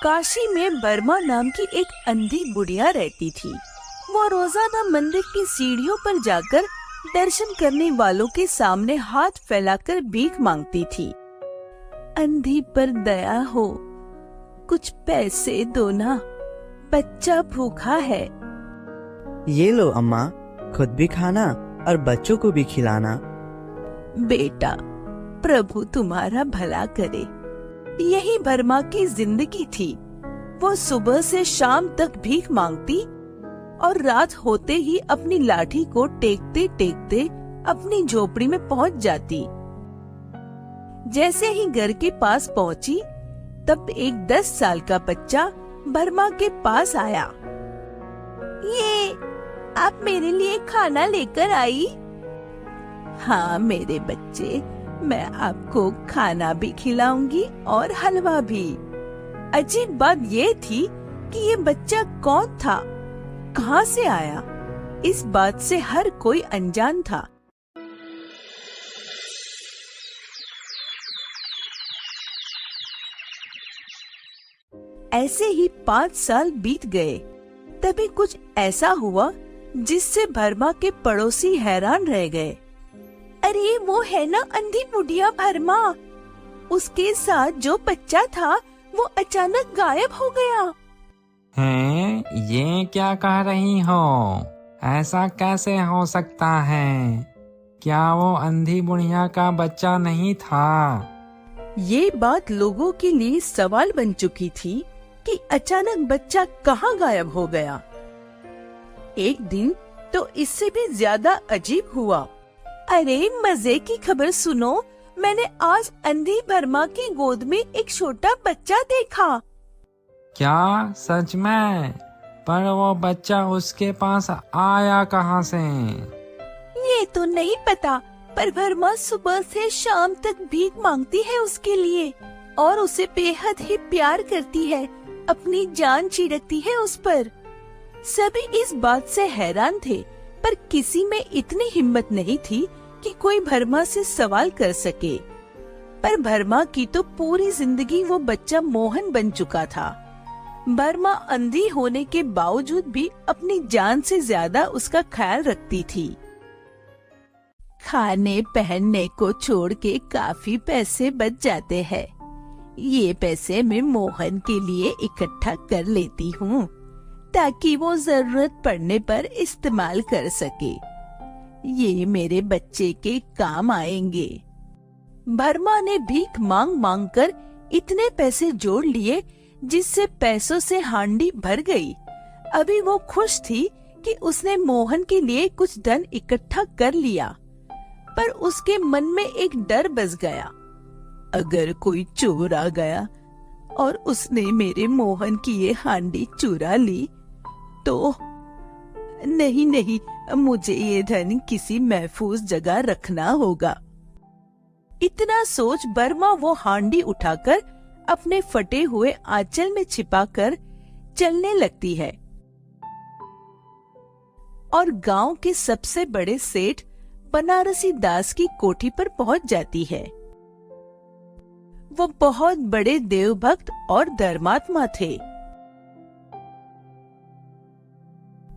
काशी में बर्मा नाम की एक अंधी बुढ़िया रहती थी। वो रोजाना मंदिर की सीढ़ियों पर जाकर दर्शन करने वालों के सामने हाथ फैलाकर भीख मांगती थी। अंधी पर दया हो, कुछ पैसे दो ना, बच्चा भूखा है। ये लो अम्मा, खुद भी खाना और बच्चों को भी खिलाना। बेटा, प्रभु तुम्हारा भला करे। यही बर्मा की जिंदगी थी। वो सुबह से शाम तक भीख मांगती और रात होते ही अपनी लाठी को टेकते टेकते अपनी झोपड़ी में पहुंच जाती। जैसे ही घर के पास पहुंची, तब एक 10 साल का बच्चा बर्मा के पास आया। ये आप मेरे लिए खाना लेकर आई? हाँ मेरे बच्चे, मैं आपको खाना भी खिलाऊंगी और हलवा भी। अजीब बात ये थी कि ये बच्चा कौन था, कहाँ से आया, इस बात से हर कोई अनजान था। ऐसे ही 5 साल बीत गए। तभी कुछ ऐसा हुआ जिससे बर्मा के पड़ोसी हैरान रह गए। अरे वो है ना अंधी बुढ़िया बर्मा, उसके साथ जो बच्चा था वो अचानक गायब हो गया। हैं, ये क्या कह रही हो? ऐसा कैसे हो सकता है? क्या वो अंधी बुढ़िया का बच्चा नहीं था? ये बात लोगों के लिए सवाल बन चुकी थी कि अचानक बच्चा कहाँ गायब हो गया। एक दिन तो इससे भी ज्यादा अजीब हुआ। अरे मजे की खबर सुनो, मैंने आज अंधी बर्मा की गोद में एक छोटा बच्चा देखा। क्या सच में? पर वो बच्चा उसके पास आया कहाँ से? ये तो नहीं पता, पर बर्मा सुबह से शाम तक भीख मांगती है उसके लिए और उसे बेहद ही प्यार करती है, अपनी जान छिड़कती है उस पर। सभी इस बात से हैरान थे, पर किसी में इतनी हिम्मत नहीं थी कि कोई बर्मा से सवाल कर सके। पर बर्मा की तो पूरी जिंदगी वो बच्चा मोहन बन चुका था। बर्मा अंधी होने के बावजूद भी अपनी जान से ज्यादा उसका ख्याल रखती थी। खाने पहनने को छोड़ के काफी पैसे बच जाते हैं। ये पैसे मैं मोहन के लिए इकट्ठा कर लेती हूँ ताकि वो जरूरत पड़ने पर इस्तेमाल कर सके। ये मेरे बच्चे के काम आएंगे। बर्मा ने भीख मांग मांग कर इतने पैसे जोड़ लिए जिससे पैसों से हांडी भर गई। अभी वो खुश थी कि उसने मोहन के लिए कुछ धन इकट्ठा कर लिया, पर उसके मन में एक डर बस गया। अगर कोई चोर आ गया और उसने मेरे मोहन की ये हांडी चुरा ली तो नहीं नहीं, मुझे ये धन किसी महफूज जगह रखना होगा। इतना सोच बर्मा वो हांडी उठाकर अपने फटे हुए आंचल में छिपाकर चलने लगती है और गांव के सबसे बड़े सेठ बनारसी दास की कोठी पर पहुंच जाती है। वो बहुत बड़े देवभक्त और धर्मात्मा थे।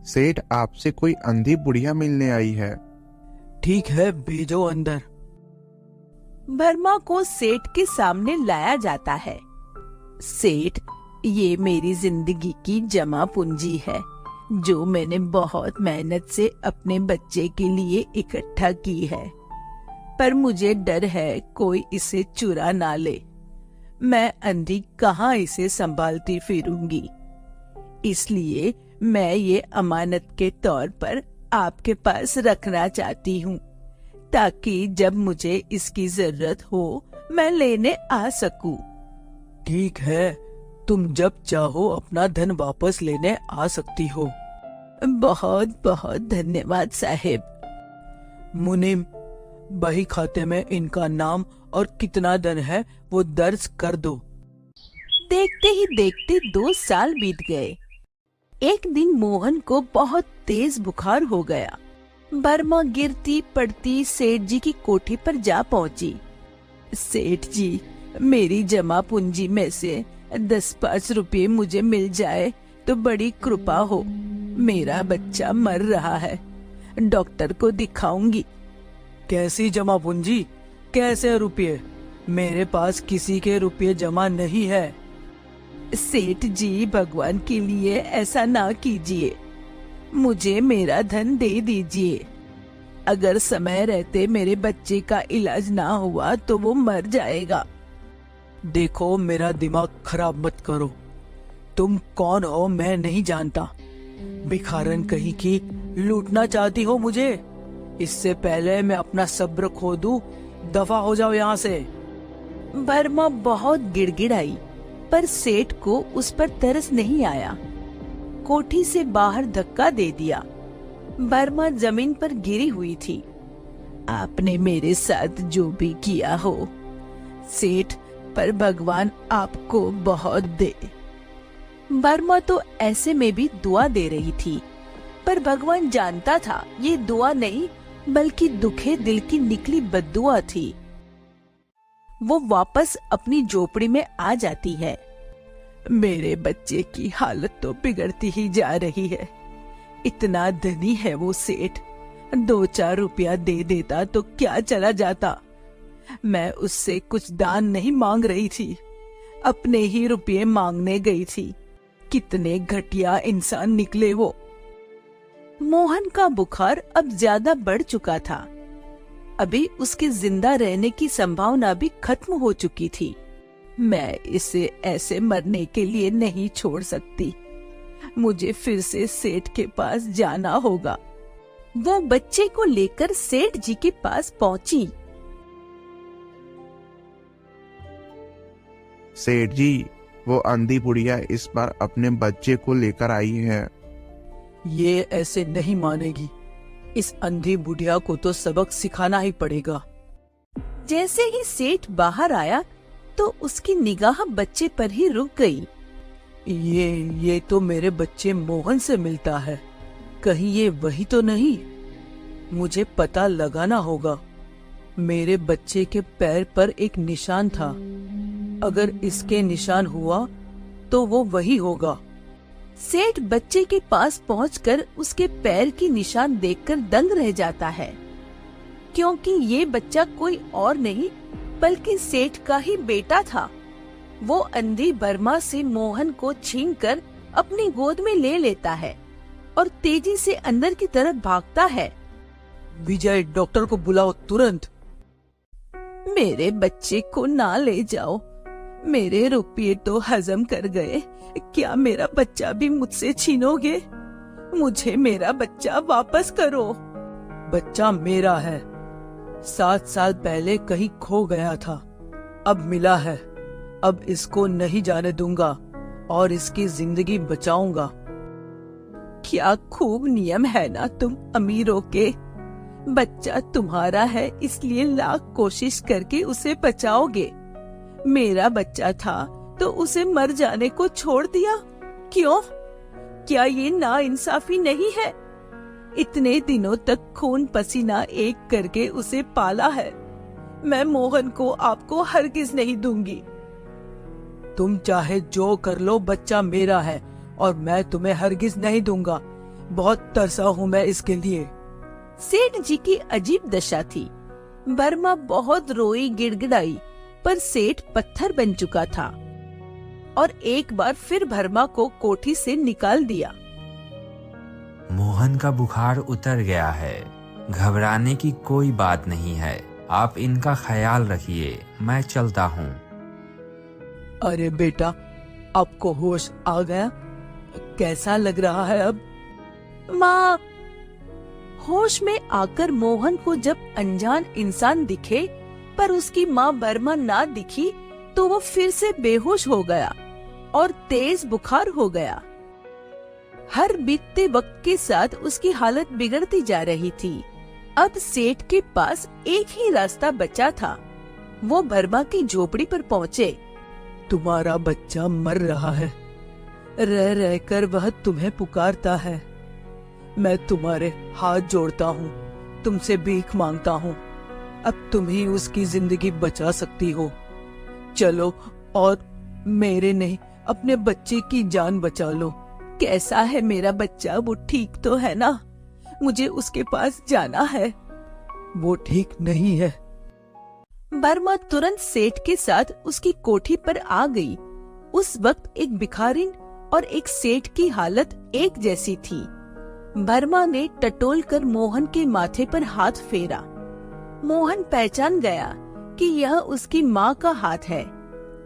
सेठ, आपसे कोई अंधी बुढ़िया मिलने आई है। ठीक है, भेजो अंदर। बर्मा को सेठ के सामने लाया जाता है। सेठ, ये मेरी जिंदगी की जमा पूंजी है जो मैंने बहुत मेहनत से अपने बच्चे के लिए इकट्ठा की है, पर मुझे डर है कोई इसे चुरा ना ले। मैं अंधी कहाँ इसे संभालती फिरूंगी, इसलिए मैं ये अमानत के तौर पर आपके पास रखना चाहती हूँ ताकि जब मुझे इसकी जरूरत हो मैं लेने आ सकूं। ठीक है, तुम जब चाहो अपना धन वापस लेने आ सकती हो। बहुत बहुत धन्यवाद साहिब। मुनीम, बही खाते में इनका नाम और कितना धन है वो दर्ज कर दो। देखते ही देखते 2 साल बीत गए। एक दिन मोहन को बहुत तेज बुखार हो गया। बर्मा गिरती पड़ती सेठ जी की कोठी पर जा पहुंची। सेठ जी, मेरी जमा पूंजी में से 10-5 रुपये मुझे मिल जाए तो बड़ी कृपा हो। मेरा बच्चा मर रहा है, डॉक्टर को दिखाऊंगी। कैसी जमा पूंजी, कैसे रुपये? मेरे पास किसी के रुपये जमा नहीं है। सेठ जी, भगवान के लिए ऐसा ना कीजिए, मुझे मेरा धन दे दीजिए। अगर समय रहते मेरे बच्चे का इलाज ना हुआ तो वो मर जाएगा। देखो, मेरा दिमाग खराब मत करो। तुम कौन हो मैं नहीं जानता। भिखारन कहीं की, लूटना चाहती हो मुझे? इससे पहले मैं अपना सब्र खो दूं, दफा हो जाओ यहाँ से। वर्मा बहुत गिड़गिड़ाई, पर सेठ को उस पर तरस नहीं आया। कोठी से बाहर धक्का दे दिया। वर्मा जमीन पर गिरी हुई थी। आपने मेरे साथ जो भी किया हो सेठ, पर भगवान आपको बहुत दे। वर्मा तो ऐसे में भी दुआ दे रही थी, पर भगवान जानता था ये दुआ नहीं बल्कि दुखे दिल की निकली बद्दुआ थी। वो वापस अपनी झोपड़ी में आ जाती है। मेरे बच्चे की हालत तो बिगड़ती ही जा रही है। इतना धनी है वो सेठ, 2-4 रुपया दे देता तो क्या चला जाता। मैं उससे कुछ दान नहीं मांग रही थी, अपने ही रुपये मांगने गई थी। कितने घटिया इंसान निकले वो। मोहन का बुखार अब ज्यादा बढ़ चुका था। अभी उसके जिंदा रहने की संभावना भी खत्म हो चुकी थी। मैं इसे ऐसे मरने के लिए नहीं छोड़ सकती। मुझे फिर से सेठ के पास जाना होगा। वो बच्चे को लेकर सेठ जी के पास पहुंची। सेठ जी, वो अंधी बुढ़िया इस बार अपने बच्चे को लेकर आई है। ये ऐसे नहीं मानेगी। इस अंधी बुढ़िया को तो सबक सिखाना ही पड़ेगा। जैसे ही सेठ बाहर आया तो उसकी निगाह बच्चे पर ही रुक गई। ये तो मेरे बच्चे मोहन से मिलता है। कहीं ये वही तो नहीं? मुझे पता लगाना होगा। मेरे बच्चे के पैर पर एक निशान था। अगर इसके निशान हुआ तो वो वही होगा। सेठ बच्चे के पास पहुंचकर उसके पैर की निशान देखकर दंग रह जाता है, क्योंकि ये बच्चा कोई और नहीं बल्कि सेठ का ही बेटा था। वो अंधी वर्मा से मोहन को छीनकर अपनी गोद में ले लेता है और तेजी से अंदर की तरफ भागता है। विजय, डॉक्टर को बुलाओ तुरंत। मेरे बच्चे को ना ले जाओ, मेरे रुपये तो हजम कर गए। क्या मेरा बच्चा भी मुझसे छीनोगे? मुझे मेरा बच्चा वापस करो। बच्चा मेरा है। 7 साल पहले कहीं खो गया था, अब मिला है। अब इसको नहीं जाने दूंगा और इसकी जिंदगी बचाऊंगा। क्या खूब नियम है ना तुम अमीरों के। बच्चा तुम्हारा है इसलिए लाख कोशिश करके उसे बचाओगे। मेरा बच्चा था तो उसे मर जाने को छोड़ दिया। क्यों? क्या ये नाइंसाफी नहीं है? इतने दिनों तक खून पसीना एक करके उसे पाला है। मैं मोहन को आपको हरगिज नहीं दूंगी। तुम चाहे जो कर लो, बच्चा मेरा है और मैं तुम्हें हरगिज नहीं दूंगा। बहुत तरसा हूँ मैं इसके लिए। सेठ जी की अजीब दशा थी। वर्मा बहुत रोई, गिड़गिड़ाई, पर सेठ पत्थर बन चुका था और एक बार फिर वर्मा को कोठी से निकाल दिया। मोहन का बुखार उतर गया है, घबराने की कोई बात नहीं है। आप इनका ख्याल रखिए, मैं चलता हूँ। अरे बेटा, आपको होश आ गया? कैसा लग रहा है अब? माँ, होश में आकर मोहन को जब अनजान इंसान दिखे पर उसकी माँ वर्मा ना दिखी तो वो फिर से बेहोश हो गया और तेज बुखार हो गया। हर बीतते वक्त के साथ उसकी हालत बिगड़ती जा रही थी। अब सेठ के पास एक ही रास्ता बचा था। वो वर्मा की झोपड़ी पर पहुँचे। तुम्हारा बच्चा मर रहा है। रह रहकर वह तुम्हें पुकारता है। मैं तुम्हारे हाथ जोड़ता हूँ, तुमसे भीख मांगता हूँ। अब तुम ही उसकी जिंदगी बचा सकती हो। चलो और मेरे नहीं, अपने बच्चे की जान बचा लो। कैसा है मेरा बच्चा? वो ठीक तो है ना? मुझे उसके पास जाना है। वो ठीक नहीं है। वर्मा तुरंत सेठ के साथ उसकी कोठी पर आ गई। उस वक्त एक भिखारिन और एक सेठ की हालत एक जैसी थी। वर्मा ने टटोल कर मोहन के माथे पर हाथ फेरा। मोहन पहचान गया कि यह उसकी माँ का हाथ है।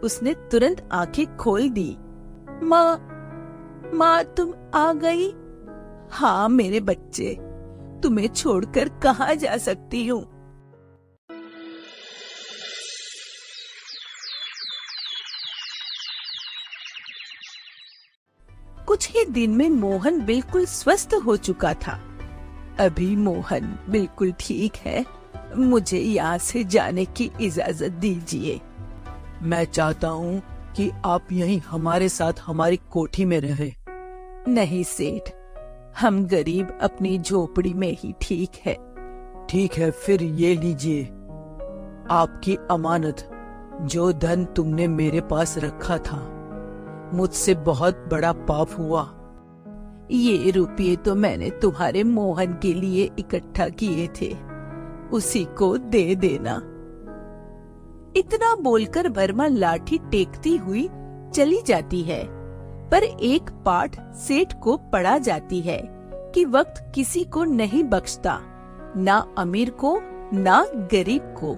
उसने तुरंत आंखें खोल दी। माँ तुम आ गई? हाँ मेरे बच्चे, तुम्हें छोड़कर कहाँ जा सकती हूँ। कुछ ही दिन में मोहन बिल्कुल स्वस्थ हो चुका था। अभी मोहन बिल्कुल ठीक है। मुझे यहाँ से जाने की इजाजत दीजिए। मैं चाहता हूँ कि आप यहीं हमारे साथ हमारी कोठी में रहे। नहीं सेठ, हम गरीब अपनी झोपड़ी में ही ठीक है। ठीक है, फिर ये लीजिए आपकी अमानत। जो धन तुमने मेरे पास रखा था, मुझसे बहुत बड़ा पाप हुआ। ये रुपये तो मैंने तुम्हारे मोहन के लिए इकट्ठा किए थे, उसी को दे देना। इतना बोलकर वर्मा लाठी टेकती हुई चली जाती है। पर एक पाठ सेठ को पढ़ा जाती है कि वक्त किसी को नहीं बख्शता, ना अमीर को ना गरीब को।